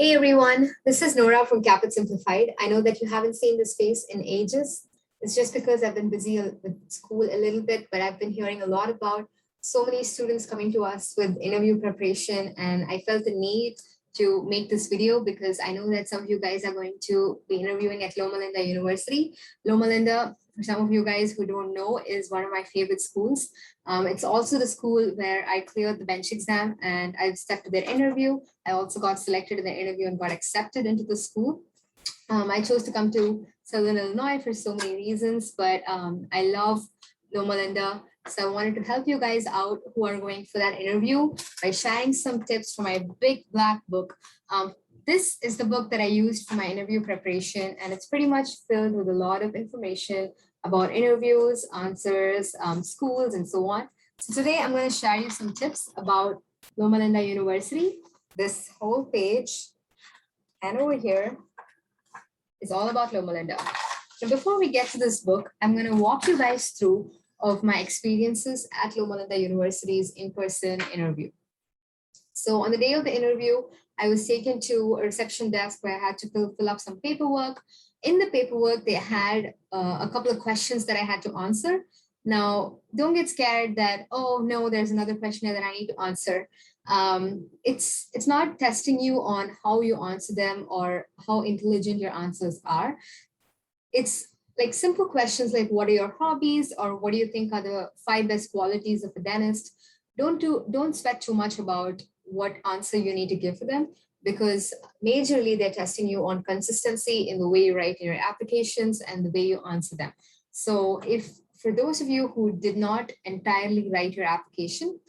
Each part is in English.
Hey everyone, this is Nourah from Caapid Simplified. I know that you haven't seen this face in ages. It's just because I've been busy with school a little bit, but I've been hearing a lot about so many students coming to us with interview preparation, and I felt the need to make this video because I know that some of you guys are going to be interviewing at Loma Linda University. Loma Linda, for some of you guys who don't know, is one of my favorite schools. It's also the school where I cleared the bench exam and I've stepped to their interview. I also got selected in the interview and got accepted into the school. I chose to come to Southern Illinois for so many reasons, but I love Loma Linda. So I wanted to help you guys out who are going for that interview by sharing some tips from my big black book. This is the book that I used for my interview preparation, and it's pretty much filled with a lot of information about interviews, answers, schools, and so on. So today I'm going to share you some tips about Loma Linda University. This whole page and over here is all about Loma Linda. So before we get to this book, I'm going to walk you guys through of my experiences at Loma Linda University's in-person interview. So on the day of the interview, I was taken to a reception desk where I had to fill up some paperwork. In the paperwork, they had a couple of questions that I had to answer. Now, don't get scared that, oh no, there's another question that I need to answer. It's not testing you on how you answer them or how intelligent your answers are. It's like simple questions like, what are your hobbies, or what do you think are the 5 best qualities of a dentist? Don't sweat too much about what answer you need to give for them, because majorly they're testing you on consistency in the way you write in your applications and the way you answer them. So if for those of you who did not entirely write your application,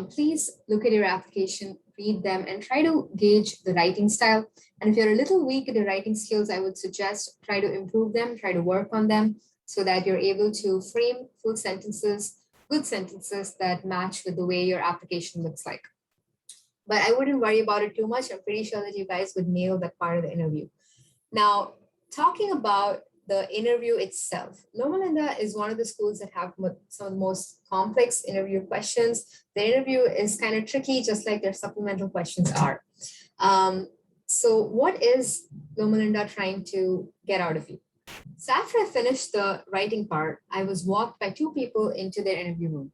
please look at your application, read them, and try to gauge the writing style. And if you're a little weak at the writing skills, I would suggest try to improve them, try to work on them so that you're able to frame full sentences, good sentences that match with the way your application looks like. But I wouldn't worry about it too much. I'm pretty sure that you guys would nail that part of the interview. Now, talking about the interview itself, Loma Linda is one of the schools that have some of the most complex interview questions. The interview is kind of tricky, just like their supplemental questions are. So what is Loma Linda trying to get out of you? So after I finished the writing part, I was walked by 2 people into their interview room.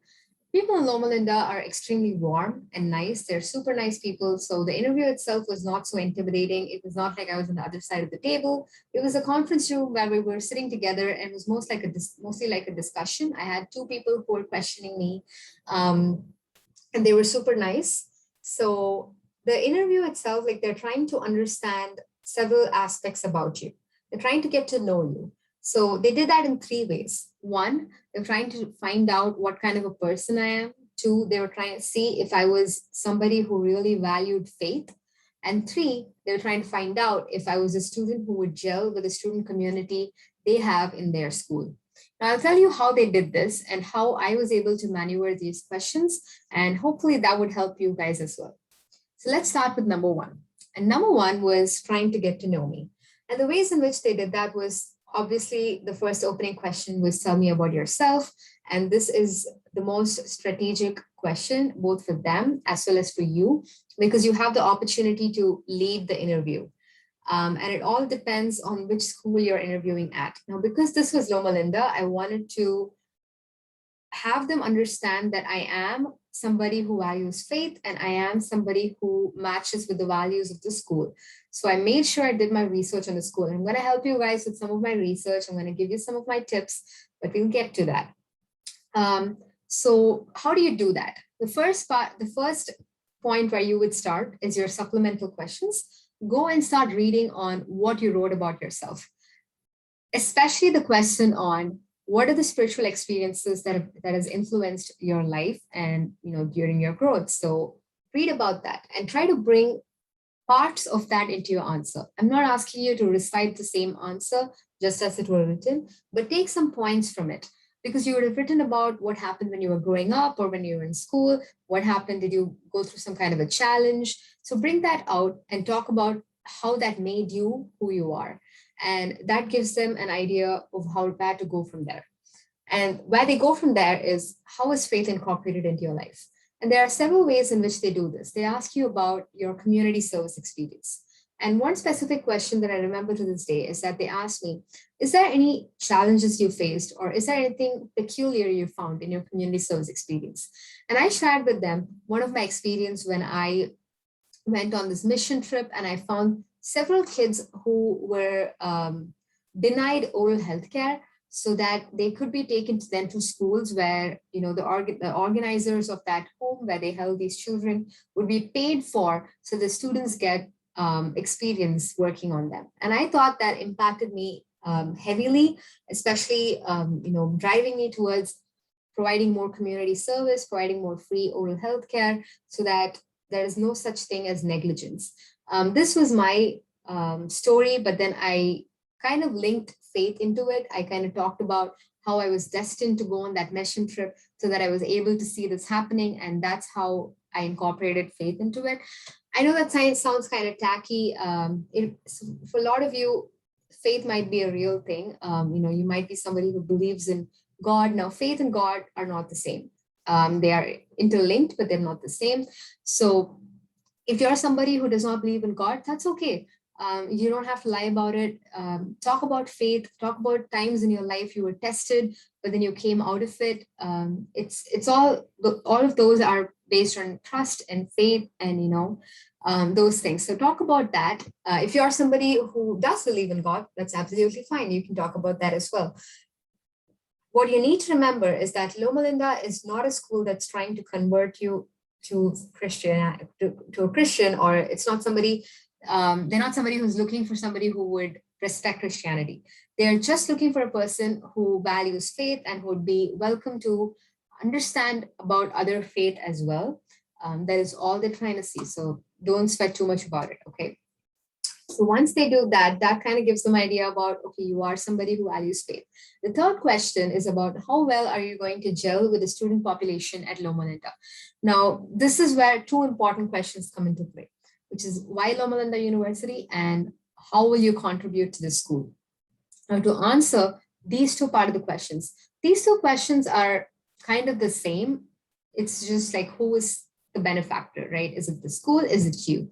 People in Loma Linda are extremely warm and nice. They're super nice people. So the interview itself was not so intimidating. It was not like I was on the other side of the table. It was a conference room where we were sitting together, and it was mostly like a discussion. I had 2 people who were questioning me, and they were super nice. So the interview itself, like they're trying to understand several aspects about you. They're trying to get to know you. So they did that in 3 ways. 1, they're trying to find out what kind of a person I am. 2, they were trying to see if I was somebody who really valued faith. And 3, they were trying to find out if I was a student who would gel with the student community they have in their school. Now I'll tell you how they did this and how I was able to maneuver these questions, and hopefully that would help you guys as well. So let's start with number 1. And number 1 was trying to get to know me. And the ways in which they did that was, obviously, the first opening question was tell me about yourself. And this is the most strategic question, both for them as well as for you, because you have the opportunity to lead the interview. And it all depends on which school you're interviewing at. Now, because this was Loma Linda, I wanted to have them understand that I am somebody who values faith and I am somebody who matches with the values of the school. So I made sure I did my research on the school. I'm going to help you guys with some of my research. I'm going to give you some of my tips, but we'll get to that. So how do you do that? The first point where you would start is your supplemental questions. Go and start reading on what you wrote about yourself, especially the question on what are the spiritual experiences that has influenced your life and during your growth. So read about that and try to bring parts of that into your answer. I'm not asking you to recite the same answer just as it were written, but take some points from it, because you would have written about what happened when you were growing up or when you were in school. What happened? Did you go through some kind of a challenge? So bring that out and talk about how that made you who you are. And that gives them an idea of where to go from there. And where they go from there is, how is faith incorporated into your life? And there are several ways in which they do this. They ask you about your community service experience. And one specific question that I remember to this day is that they asked me, is there any challenges you faced, or is there anything peculiar you found in your community service experience? And I shared with them one of my experience when I went on this mission trip and I found several kids who were denied oral health care so that they could be taken to dental schools where, the organizers of that home where they held these children would be paid for, so the students get experience working on them. And I thought that impacted me heavily, especially, driving me towards providing more community service, providing more free oral health care, so that there is no such thing as negligence. This was my story, but then I kind of linked faith into it. I kind of talked about how I was destined to go on that mission trip so that I was able to see this happening. And that's how I incorporated faith into it. I know that science sounds kind of tacky. For a lot of you, faith might be a real thing. You might be somebody who believes in God. Now, faith and God are not the same. They are interlinked, but they're not the same. So if you're somebody who does not believe in God, that's okay. You don't have to lie about it. Talk about faith, talk about times in your life you were tested, but then you came out of it. It's all of those are based on trust and faith and, those things. So talk about that. If you're somebody who does believe in God, that's absolutely fine. You can talk about that as well. What you need to remember is that Loma Linda is not a school that's trying to convert you to a Christian, or it's not somebody, they're not somebody who's looking for somebody who would respect Christianity. They're just looking for a person who values faith and would be welcome to understand about other faith as well. That is all they're trying to see. So don't sweat too much about it, okay? So once they do that, that kind of gives them an idea about, okay, you are somebody who values faith. The third question is about how well are you going to gel with the student population at Loma Linda? Now, this is where two important questions come into play, which is why Loma Linda University and how will you contribute to the school? Now, to answer these two part of the questions, these two questions are kind of the same. It's just like, who is the benefactor, right? Is it the school? Is it you?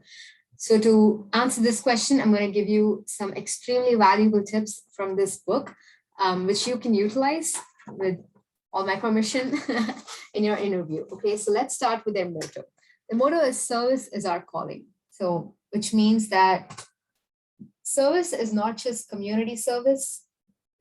So to answer this question, I'm going to give you some extremely valuable tips from this book, which you can utilize with all my permission in your interview. Okay, so let's start with their motto. The motto is service is our calling. So which means that service is not just community service,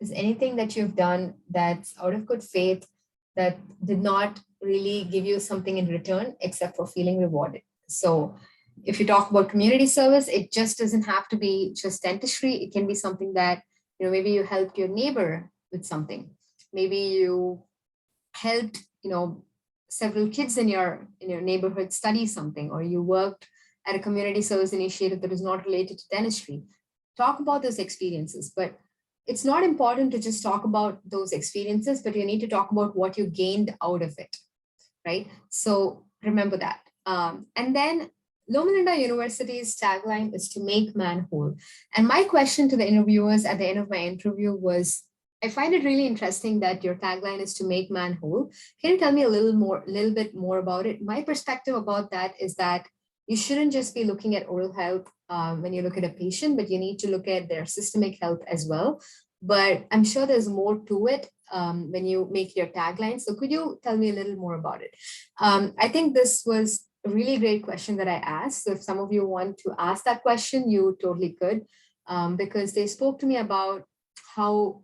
is anything that you've done that's out of good faith, that did not really give you something in return except for feeling rewarded. So if you talk about community service, it just doesn't have to be just dentistry. It can be something that, maybe you helped your neighbor with something. Maybe you helped, several kids in your neighborhood study something, or you worked at a community service initiative that is not related to dentistry. Talk about those experiences, but it's not important to just talk about those experiences, but you need to talk about what you gained out of it, right? So remember that. And then Loma Linda University's tagline is to make man whole. And my question to the interviewers at the end of my interview was, I find it really interesting that your tagline is to make man whole. Can you tell me a little bit more about it? My perspective about that is that you shouldn't just be looking at oral health when you look at a patient, but you need to look at their systemic health as well. But I'm sure there's more to it when you make your tagline. So could you tell me a little more about it? I think this was a really great question that I asked. So if some of you want to ask that question, you totally could, because they spoke to me about how,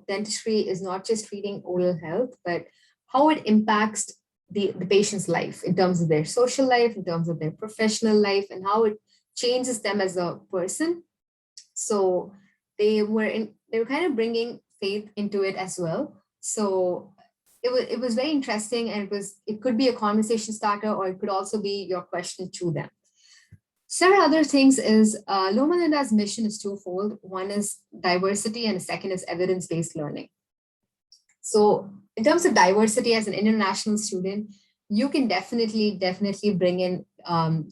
dentistry is not just treating oral health, but how it impacts the patient's life in terms of their social life, in terms of their professional life, and how it changes them as a person. So they were kind of bringing faith into it as well. So it was very interesting, and it could be a conversation starter, or it could also be your question to them. Several other things is Loma Linda's mission is twofold. One is diversity, and the second is evidence-based learning. So in terms of diversity, as an international student, you can definitely bring in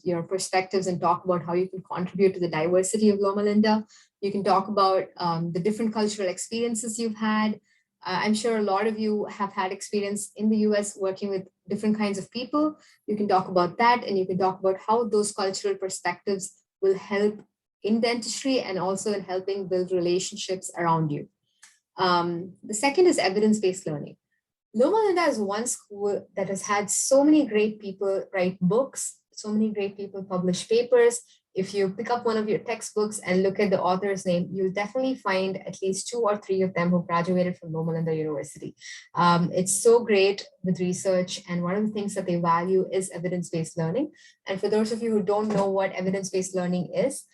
your perspectives and talk about how you can contribute to the diversity of Loma Linda. You can talk about the different cultural experiences you've had. I'm sure a lot of you have had experience in the US working with different kinds of people. You can talk about that, and you can talk about how those cultural perspectives will help in dentistry and also in helping build relationships around you. The second is evidence-based learning. Loma Linda is one school that has had so many great people write books, so many great people publish papers. If you pick up one of your textbooks and look at the author's name, you'll definitely find at least 2 or 3 of them who graduated from Loma Linda University. It's so great with research, and one of the things that they value is evidence-based learning. And for those of you who don't know what evidence-based learning is,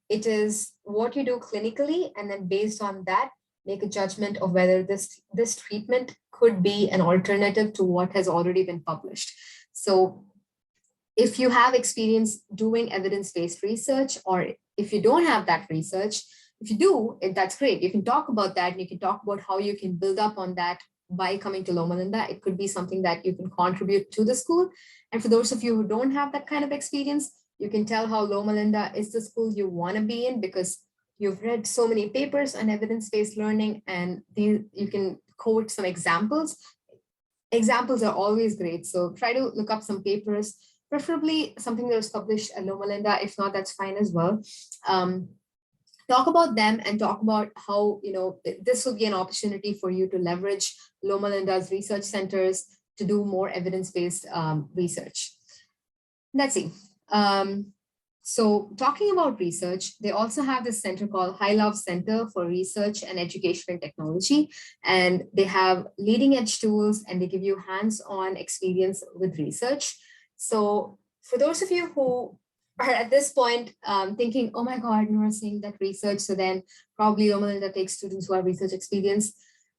it is what you do clinically, and then based on that, make a judgment of whether this treatment could be an alternative to what has already been published. So if you have experience doing evidence-based research, or if you don't have that research, if you do, that's great. You can talk about that, and you can talk about how you can build up on that by coming to Loma Linda. It could be something that you can contribute to the school. And for those of you who don't have that kind of experience, you can tell how Loma Linda is the school you want to be in, because you've read so many papers on evidence-based learning, and you can quote some examples. Examples are always great. So try to look up some papers, preferably something that was published at Loma Linda. If not, that's fine as well. Talk about them and talk about how, this will be an opportunity for you to leverage Loma Linda's research centers to do more evidence-based research. Let's see. So talking about research, they also have this center called High Love Center for Research and Education and Technology. And they have leading edge tools, and they give you hands-on experience with research. So for those of you who are at this point thinking, oh my God, Nourah saying that research, so then probably Loma Linda takes students who have research experience.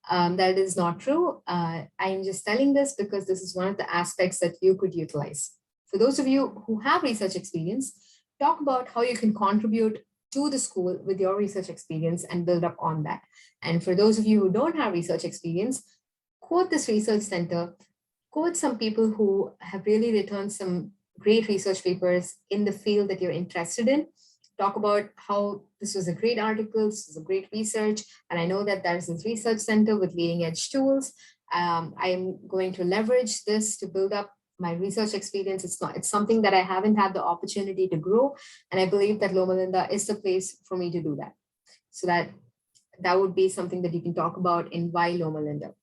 That is not true. I'm just telling this because this is one of the aspects that you could utilize. For those of you who have research experience, talk about how you can contribute to the school with your research experience and build up on that. And for those of you who don't have research experience, quote this research center, quote some people who have really written some great research papers in the field that you're interested in. Talk about how this was a great article, this was a great research, and I know that there's this research center with leading edge tools. I'm going to leverage this to build up my research experience. It's something that I haven't had the opportunity to grow, and I believe that Loma Linda is the place for me to do that. So that would be something that you can talk about in why Loma Linda.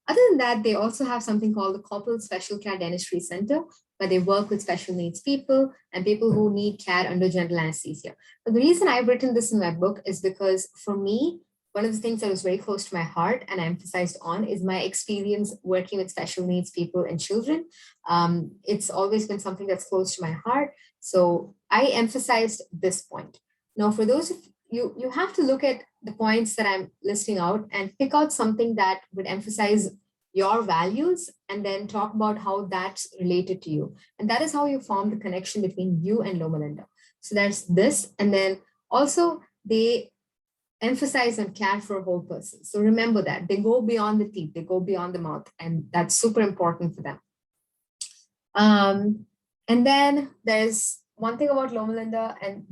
Other than that, they also have something called the Corporal Special Care Dentistry Center, where they work with special needs people and people who need care under general anesthesia. But the reason I've written this in my book is because for me, one of the things that was very close to my heart and I emphasized on is my experience working with special needs people and children. It's always been something that's close to my heart. So I emphasized this point. Now, for those of you, you have to look at the points that I'm listing out and pick out something that would emphasize your values and then talk about how that's related to you. And that is how you form the connection between you and Loma Linda. So there's this, and then also they emphasize on care for a whole person. So remember that they go beyond the teeth, they go beyond the mouth, and that's super important for them. And then there's one thing about Loma Linda, and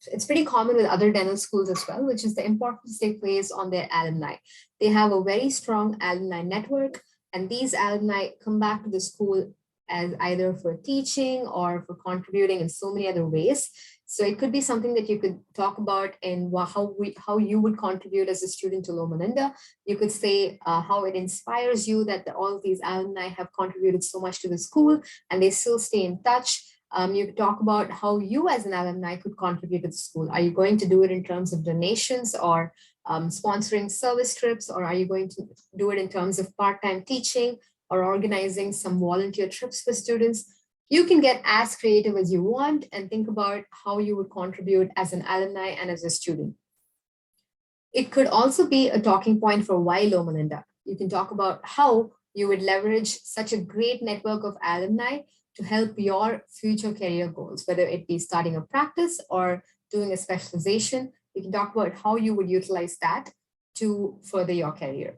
it's pretty common with other dental schools as well, which is the importance they place on their alumni. They have a very strong alumni network, and these alumni come back to the school as either for teaching or for contributing in so many other ways. So it could be something that you could talk about in how you would contribute as a student to Loma Linda. You could say how it inspires you that all of these alumni have contributed so much to the school and they still stay in touch. You could talk about how you as an alumni could contribute to the school. Are you going to do it in terms of donations or sponsoring service trips, or are you going to do it in terms of part-time teaching or organizing some volunteer trips for students? You can get as creative as you want and think about how you would contribute as an alumni and as a student. It could also be a talking point for why Loma Linda. You can talk about how you would leverage such a great network of alumni to help your future career goals, whether it be starting a practice or doing a specialization. You can talk about how you would utilize that to further your career.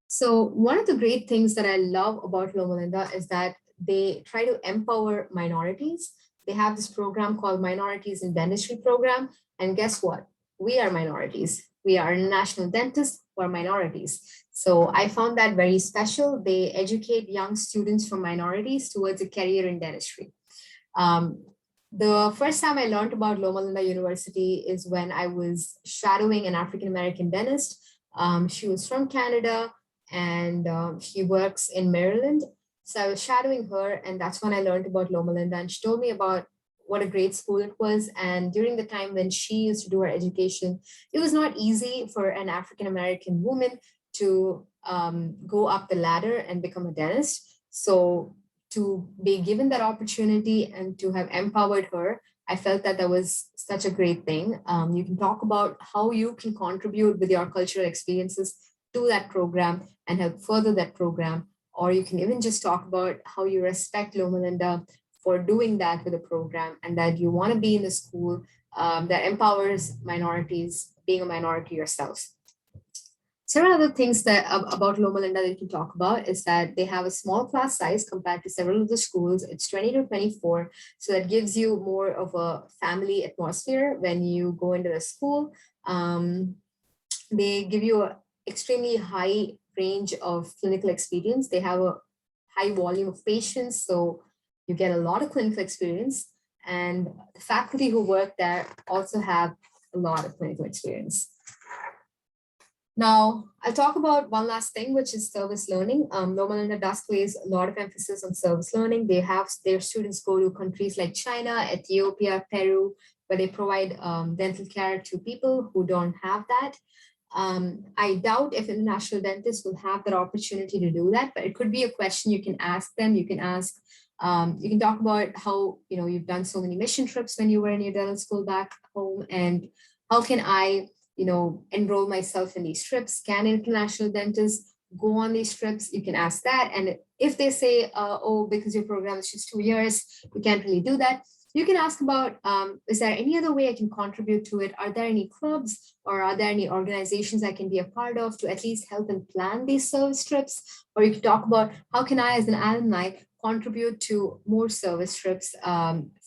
So one of the great things that I love about Loma Linda is that they try to empower minorities. They have this program called Minorities in Dentistry program. And guess what? We are minorities. We are national dentists who are minorities. So I found that very special. They educate young students from minorities towards a career in dentistry. The first time I learned about Loma Linda University is when I was shadowing an African-American dentist. She was from Canada and she works in Maryland. So I was shadowing her, and that's when I learned about Loma Linda. And she told me about what a great school it was. And during the time when she used to do her education, it was not easy for an African-American woman to go up the ladder and become a dentist. So to be given that opportunity and to have empowered her, I felt that that was such a great thing. You can talk about how you can contribute with your cultural experiences to that program and help further that program. Or you can even just talk about how you respect Loma Linda for doing that with the program, and that you want to be in the school that empowers minorities, being a minority yourself. Several other things that about Loma Linda that you can talk about is that they have a small class size compared to several of the schools. It's 20 to 24. So that gives you more of a family atmosphere when you go into the school. They give you an extremely high range of clinical experience. They have a high volume of patients. So you get a lot of clinical experience. And the faculty who work there also have a lot of clinical experience. Now, I'll talk about one last thing, which is service learning. Loma Linda does place a lot of emphasis on service learning. They have their students go to countries like China, Ethiopia, Peru, where they provide dental care to people who don't have that. I doubt if international dentists will have that opportunity to do that, but it could be a question you can ask them. You can ask, you can talk about how, you've done so many mission trips when you were in your dental school back home, and how can I enroll myself in these trips? Can international dentists go on these trips? You can ask that. And if they say, oh, because your program is just 2 years, you can't really do that, you can ask about, is there any other way I can contribute to it? Are there any clubs or are there any organizations I can be a part of to at least help and plan these service trips? Or you can talk about how can I, as an alumni, contribute to more service trips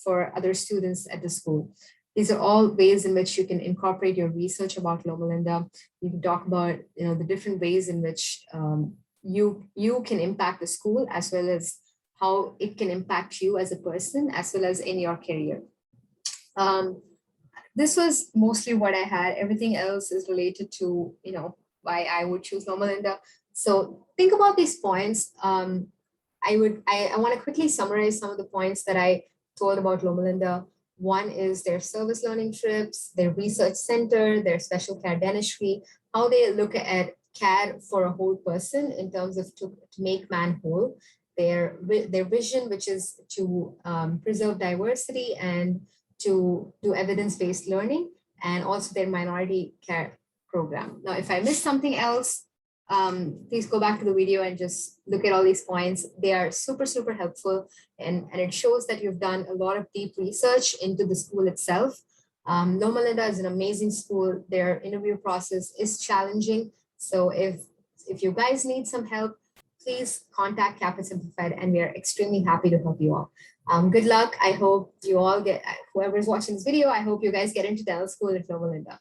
for other students at the school. These are all ways in which you can incorporate your research about Loma Linda. You can talk about the different ways in which you can impact the school, as well as how it can impact you as a person, as well as in your career. This was mostly what I had. Everything else is related to why I would choose Loma Linda. So think about these points. I want to quickly summarize some of the points that I told about Loma Linda. One is their service learning trips, their research center, their special care dentistry, how they look at care for a whole person in terms of to make man whole, their vision, which is to preserve diversity and to do evidence-based learning, and also their minority care program. Now, if I missed something else, please go back to the video and just look at all these points. They are super, super helpful, and it shows that you've done a lot of deep research into the school itself. Loma Linda is an amazing school. Their interview process is challenging. So if you guys need some help, please contact Caapid Simplified, and we are extremely happy to help you all. Good luck. I hope you all whoever's watching this video, I hope you guys get into dental school at Loma Linda.